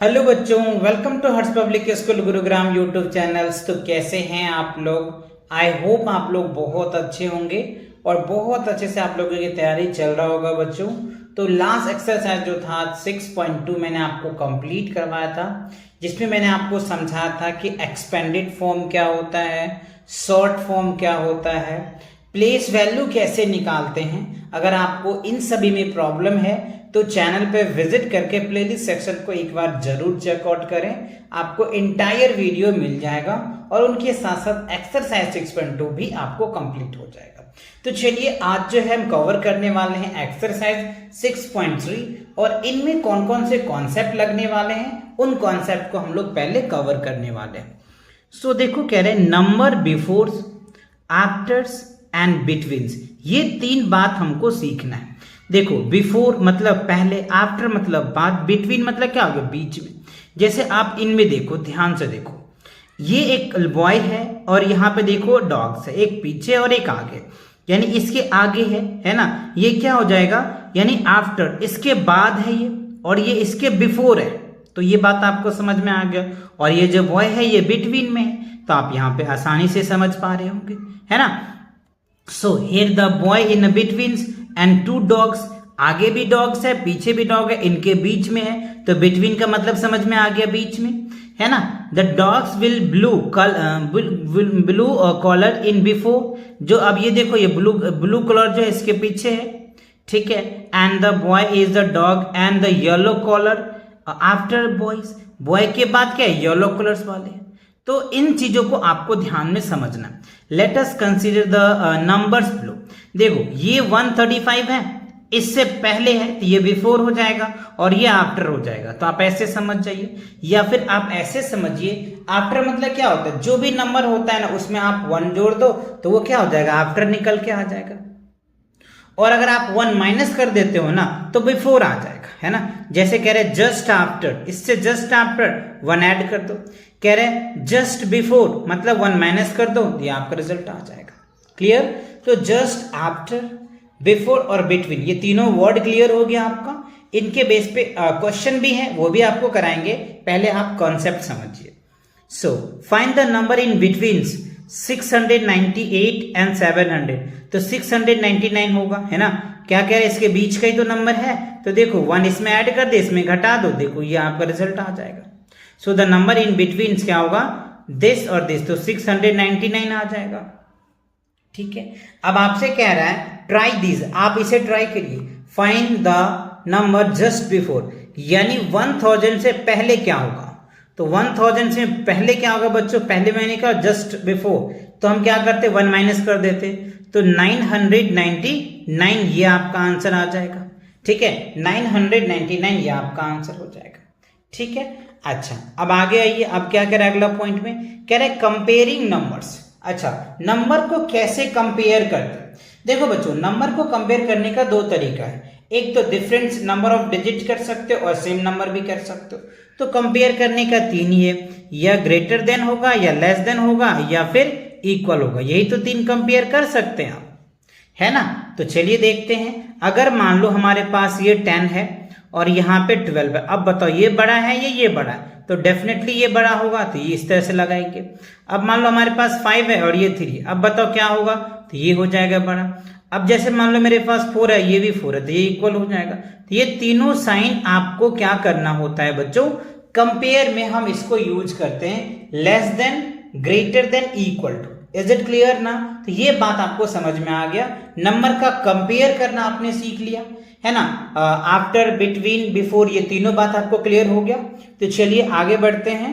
Hello बच्चों, welcome to Harsh public school Gurugram YouTube channels. तो कैसे हैं आप लोग? आई होप आप लोग बहुत अच्छे होंगे और बहुत अच्छे से आप लोगों की तैयारी चल रहा होगा बच्चों। तो लास्ट एक्सरसाइज जो था 6.2 मैंने आपको कंप्लीट करवाया था, जिसमें मैंने आपको समझाया था कि एक्सपेंडेड फॉर्म क्या होता है, शॉर्ट फॉर्म क्या होता है, प्लेस वैल्यू कैसे निकालते हैं। अगर आपको इन सभी में प्रॉब्लम है तो चैनल पे विजिट करके प्लेलिस्ट सेक्शन को एक बार जरूर चेकआउट करें, आपको इंटायर वीडियो मिल जाएगा और उनके साथ साथ एक्सरसाइज 6.2 भी आपको कंप्लीट हो जाएगा। तो चलिए आज जो है हम कवर करने वाले हैं एक्सरसाइज 6.3 और इनमें कौन कौन से कॉन्सेप्ट लगने वाले हैं उन कॉन्सेप्ट को हम लोग पहले कवर करने वाले हैं। सो देखो कह रहे हैं नंबर बिफोर, आफ्टर्स एंड बिटवीन्स, ये तीन बात हमको सीखना है। देखो बिफोर मतलब पहले, आफ्टर मतलब बाद, बिटवीन मतलब क्या हो गया बीच में। जैसे आप इनमें देखो, ध्यान से देखो, ये एक बॉय है और यहाँ पे देखो डॉग्स है, एक पीछे और एक आगे, यानी इसके आगे है ना, ये क्या हो जाएगा यानी आफ्टर, इसके बाद है ये, और ये इसके बिफोर है। तो ये बात आपको समझ में आ गया। और ये जो बॉय है ये बिटवीन में है, तो आप यहाँ पे आसानी से समझ पा रहे होंगे, है ना। So here the boy in between and two dogs, आगे भी डॉग्स है पीछे भी डॉग है, इनके बीच में है, तो बिटवीन का मतलब समझ में आ गया, बीच में, है ना। The dogs will blue colour in before, जो अब ये देखो ये ब्लू कलर जो है इसके पीछे है, ठीक है। And the boy is the dog and the yellow colour after boys, boy के बाद क्या है येलो कलर्स वाले। तो इन चीजों को आपको ध्यान में समझना। Let us consider the numbers below. देखो ये 135 है, इससे पहले है तो ये बिफोर हो जाएगा और ये आफ्टर हो जाएगा, तो आप ऐसे समझ जाइए, या फिर आप ऐसे समझिए आफ्टर मतलब क्या होता है, जो भी नंबर होता है ना उसमें आप 1 जोड़ दो तो वो क्या हो जाएगा आफ्टर निकल के आ जाएगा, और अगर आप 1 माइनस कर देते हो ना तो बिफोर आ जाएगा, है ना। जैसे कह रहे जस्ट आफ्टर, इससे जस्ट आफ्टर 1 ऐड कर दो, कह रहे जस्ट बिफोर मतलब 1 माइनस कर दो, ये आपका रिजल्ट आ जाएगा। क्लियर? तो जस्ट आफ्टर, बिफोर और बिटवीन, ये तीनों वर्ड क्लियर हो गया आपका। इनके बेस पे क्वेश्चन भी है, वो भी आपको कराएंगे, पहले आप कॉन्सेप्ट समझिए। So find the number in between 698 and 700, तो 699 होगा, है ना। क्या कह रहे हैं इसके बीच का ही तो नंबर है, तो देखो 1 इसमें ऐड कर दे, इसमें घटा दो, देखो ये आपका रिजल्ट आ जाएगा। So the number in between क्या होगा, दिस और दिस, तो 699 आ जाएगा, ठीक है। अब आपसे कह रहा है ट्राई दिस, आप इसे ट्राई करिए। Find the number just before, यानी 1000 से पहले क्या होगा, तो 1000 से पहले क्या होगा बच्चों, पहले मैंने कहा जस्ट बिफोर, तो हम क्या करते 1 माइनस कर देते, तो 999 ये आपका आंसर आ जाएगा, ठीक है। 999 ये आपका आंसर हो जाएगा, ठीक है। अच्छा अब आगे आइए, अब क्या कह रहा है अगला पॉइंट में, कह रहे कंपेयरिंग नंबर्स। अच्छा नंबर को कैसे कंपेयर करते हैं? देखो बच्चों नंबर को कंपेयर करने का 2 तरीका है, एक तो डिफरेंस नंबर ऑफ डिजिट कर सकते हो और सेम नंबर भी कर सकते हो। तो कंपेयर करने का 3 ही है, या ग्रेटर देन होगा, या लेस देन होगा, या फिर इक्वल होगा, यही तो 3 कंपेयर कर सकते हैं आप, है ना। तो चलिए देखते हैं, अगर मान लो हमारे पास ये 10 है और यहाँ पे 12 है, अब बताओ ये बड़ा है या ये बड़ा है, तो डेफिनेटली ये बड़ा होगा, तो ये इस तरह से लगाएंगे। अब मान लो हमारे पास 5 है और ये 3, अब बताओ क्या होगा, तो ये हो जाएगा बड़ा। अब जैसे मान लो मेरे पास 4 है, ये भी 4 है, तो ये इक्वल हो जाएगा। तो ये तीनों साइन आपको क्या करना होता है बच्चों, कंपेयर में हम इसको यूज करते हैं, less than, greater than, equal to. Is it clear ना? तो ये बात आपको समझ में आ गया, नंबर का कंपेयर करना आपने सीख लिया, है ना। आफ्टर, बिटवीन, बिफोर, ये तीनों बात आपको क्लियर हो गया। तो चलिए आगे बढ़ते हैं।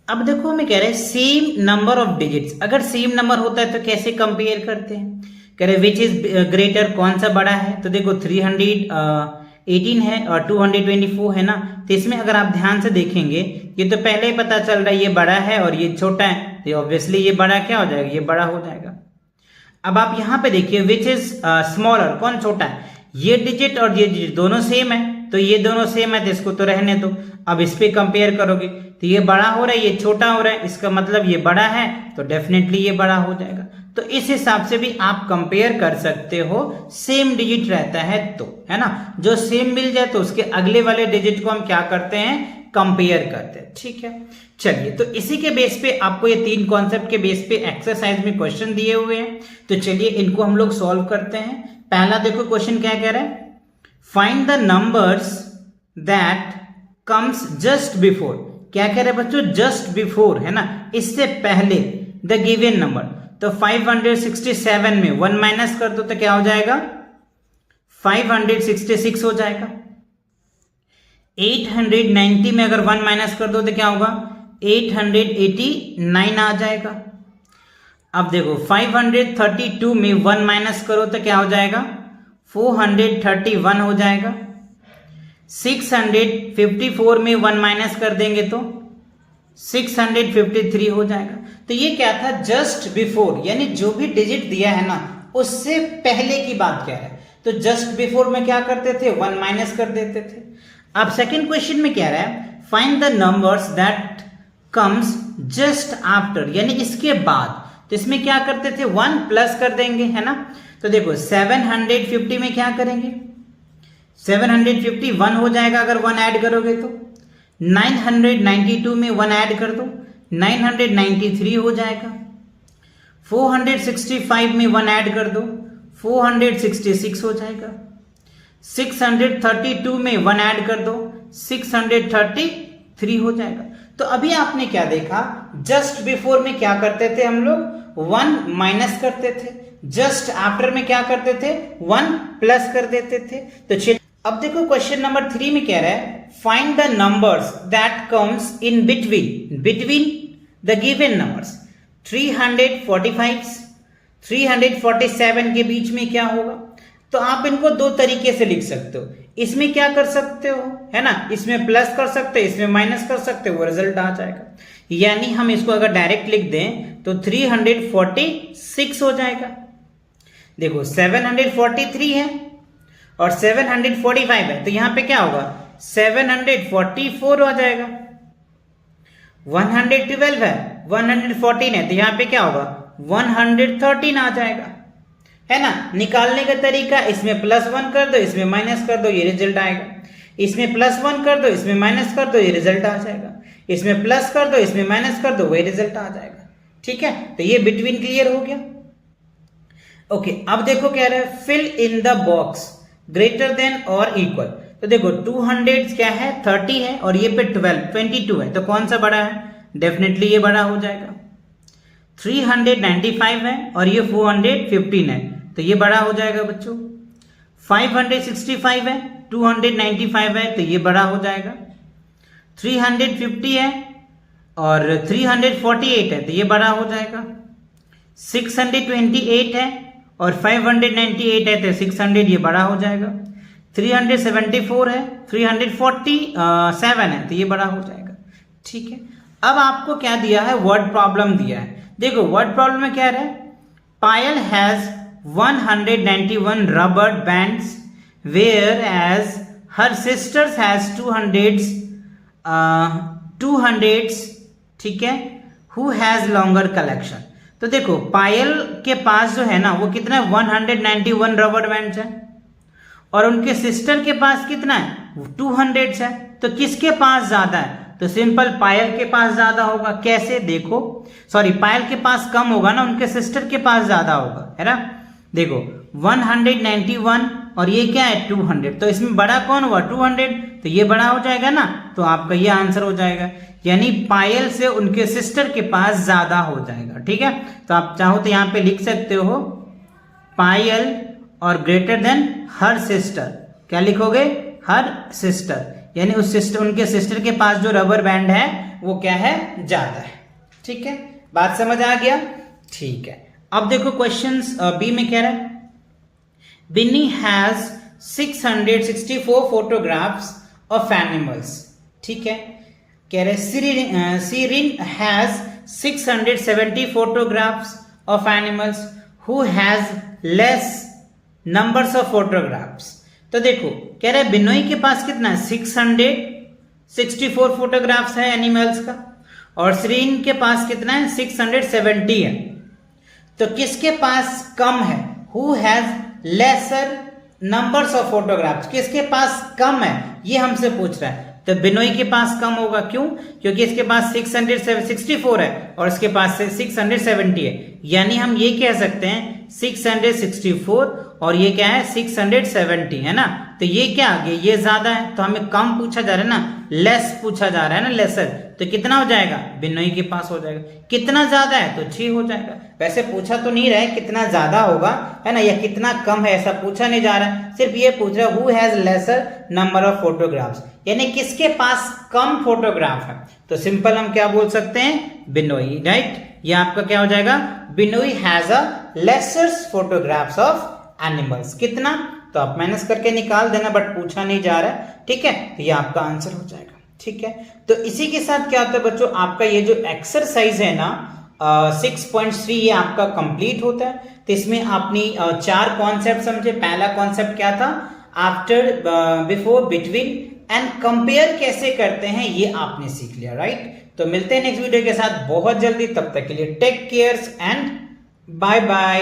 अब देखो हमें कह रहे हैं सेम नंबर ऑफ डिजिट्स, अगर सेम नंबर होता है तो कैसे कंपेयर करते हैं, कह रहे विच इज ग्रेटर, कौन सा बड़ा है, तो देखो 318 है और 224 है ना। तो इसमें अगर आप ध्यान से देखेंगे ये तो पहले ही पता चल रहा है ये बड़ा है और ये छोटा है, तो ऑब्वियसली ये बड़ा क्या हो जाएगा, ये बड़ा हो जाएगा। अब आप यहाँ पे देखिए विच इज स्मॉलर, कौन छोटा है, ये डिजिट और ये डिजिट दोनों सेम है, तो ये दोनों सेम है तो इसको तो रहने दो। अब इस पे कंपेयर करोगे तो ये बड़ा हो रहा है ये छोटा हो रहा है, इसका मतलब ये बड़ा है तो डेफिनेटली ये बड़ा हो जाएगा। तो इस हिसाब से भी आप कंपेयर कर सकते हो, सेम डिजिट रहता है तो, है ना। जो सेम मिल जाए तो उसके अगले वाले डिजिट को हम क्या करते हैं, कंपेयर करते हैं। ठीक है, चलिए तो इसी के बेस पे आपको ये 3 कॉन्सेप्ट के बेस पे एक्सरसाइज में क्वेश्चन दिए हुए हैं, तो चलिए इनको हम लोग सॉल्व करते हैं। पहला देखो क्वेश्चन क्या कह रहा है, find the numbers that comes just before. क्या कह रहे हैं बच्चों, जस्ट बिफोर है ना, इससे पहले द गिवन नंबर। तो 567 में 1 माइनस कर दो तो क्या हो जाएगा, 566 हो जाएगा। 890 में अगर 1 माइनस कर दो तो क्या होगा, 889 आ जाएगा। अब देखो 532 में 1 माइनस करो तो क्या हो जाएगा, 431 हो जाएगा। 654 में 1 माइनस कर देंगे तो 653 हो जाएगा। तो ये क्या था, जस्ट बिफोर, यानी जो भी डिजिट दिया है ना उससे पहले की बात क्या है। तो जस्ट बिफोर में क्या करते थे, 1 माइनस कर देते थे। अब सेकंड क्वेश्चन में क्या रहा है, find the numbers that comes just after, यानी इसके बाद। तो इसमें क्या करते थे, 1 प्लस कर देंगे है ना। तो देखो 750 में क्या करेंगे, 750 1 हो जाएगा अगर 1 ऐड करोगे तो। 992 में 1 ऐड कर दो, 993 हो जाएगा। 465 में 1 ऐड कर दो, 466 हो जाएगा। 632 में 1 ऐड कर दो, 633 हो जाएगा। तो अभी आपने क्या देखा, जस्ट बिफोर में क्या करते थे हम लोग, 1 माइनस करते थे। जस्ट आफ्टर में क्या करते थे, 1 प्लस कर देते थे। तो चलिए अब देखो क्वेश्चन नंबर 3 में कह रहा है, find the numbers that comes in between the given numbers. 345 347 के बीच में क्या होगा। तो आप इनको दो तरीके से लिख सकते हो। इसमें क्या कर सकते हो है ना, इसमें प्लस कर सकते हो, इसमें माइनस कर सकते हो, वो रिजल्ट आ जाएगा। यानी हम इसको अगर डायरेक्ट लिख दें तो 346 हो जाएगा। देखो 743 है और 745 है, तो यहां पे क्या होगा, 744 हो जाएगा। 112 है, 114 है, तो यहां पे क्या होगा, 113 आ जाएगा, है ना। निकालने का तरीका, इसमें +1 कर दो, इसमें माइनस कर दो, ये रिजल्ट आएगा। इसमें +1 कर दो, इसमें माइनस कर दो, ये रिजल्ट आ जाएगा। इसमें प्लस कर दो, इसमें माइनस कर दो, वही रिजल्ट आ जाएगा। ठीक है, तो ये बिटवीन क्लियर हो गया। ओके, अब देखो क्या रहा है, fill in the box greater than और इक्वल। तो देखो 200 क्या है, 30 है, और ये पे 22 है, तो कौन सा बड़ा है, डेफिनेटली ये बड़ा हो जाएगा। 395 है और ये 415 है, तो ये बड़ा हो जाएगा बच्चों। 565 है, 295 है, तो ये बड़ा हो जाएगा। 350 है और 348 है, तो ये बड़ा हो जाएगा। 628 है और 598 है, तो 600 ये बड़ा हो जाएगा। 374 है, 347 है, तो ये बड़ा हो जाएगा। ठीक है, अब आपको क्या दिया है, वर्ड प्रॉब्लम दिया है। देखो वर्ड प्रॉब्लम में क्या रहा है, Payal has 191 rubber bands whereas her sisters has 200, ठीक है, हु हैज लॉन्गर कलेक्शन। तो देखो पायल के पास जो है ना वो कितना है, 191 रबर बैंड्स है, और उनके सिस्टर के पास कितना है, 200 है। तो किसके पास ज्यादा है, तो सिंपल पायल के पास ज्यादा होगा। कैसे, देखो सॉरी पायल के पास कम होगा ना, उनके सिस्टर के पास ज्यादा होगा, है ना। देखो 191 और ये क्या है, 200, तो इसमें बड़ा कौन हुआ, 200, तो ये बड़ा हो जाएगा ना, तो आपका ये आंसर हो जाएगा। यानी पायल से उनके सिस्टर के पास ज्यादा हो जाएगा। ठीक है, तो आप चाहो तो यहाँ पे लिख सकते हो पायल और ग्रेटर देन हर सिस्टर। क्या लिखोगे, हर सिस्टर, यानी उस सिस्टर, उनके सिस्टर के पास जो रबर बैंड है वो क्या है, ज्यादा है। ठीक है, बात समझ आ गया। ठीक है, अब देखो क्वेश्चंस बी में क्या रहा है, Binny has 664 photographs of animals. ठीक है, कह रहे Sireen has 670 photographs of animals who has less numbers of photographs. तो देखो कह रहे बिनोई के पास कितना है, 664 फोटोग्राफ्स है एनिमल्स का, और श्रीन के पास कितना है, 670 है। तो किसके पास कम है, who has lesser numbers of photographs, किसके पास कम है, ये हमसे पूछ रहा है। तो तो बिनोई के पास कम होगा, क्यों? क्योंकि इसके पास 664 है और इसके पास 670 है, यानी हम ये कह सकते हैं 664 और ये क्या है 670 है ना। तो ये क्या आ गया, ये ज्यादा है, तो हमें कम पूछा जा रहा है ना, लेस पूछा जा रहा है ना, लेसर। तो कितना हो जाएगा, बिनोई के पास हो जाएगा। कितना ज्यादा है तो 6 हो जाएगा। वैसे पूछा तो नहीं रहा है कितना ज्यादा होगा, है ना, या कितना कम है, ऐसा पूछा नहीं जा रहा है, सिर्फ ये पूछ रहा है who has laser number of photographs, यानी किसके पास कम फोटोग्राफ है। तो सिंपल हम क्या बोल सकते हैं, बिनोई, राइट। ये आपका क्या हो जाएगा, Binoy has a lesser photographs of animals. कितना, तो आप माइनस करके निकाल देना, बट पूछा नहीं जा रहा है, ठीक है। तो ये आपका आंसर हो जाएगा, ठीक है। तो इसी के साथ क्या होता है बच्चों, आपका ये जो एक्सरसाइज है ना 6.3 ये आपका कंप्लीट होता है। तो इसमें आपने 4 कॉन्सेप्ट समझे। पहला कॉन्सेप्ट क्या था, after, before, between and compare कैसे करते हैं, ये आपने सीख लिया, राइट। तो मिलते हैं नेक्स्ट वीडियो के साथ बहुत जल्दी, तब तक के लिए take cares and bye bye.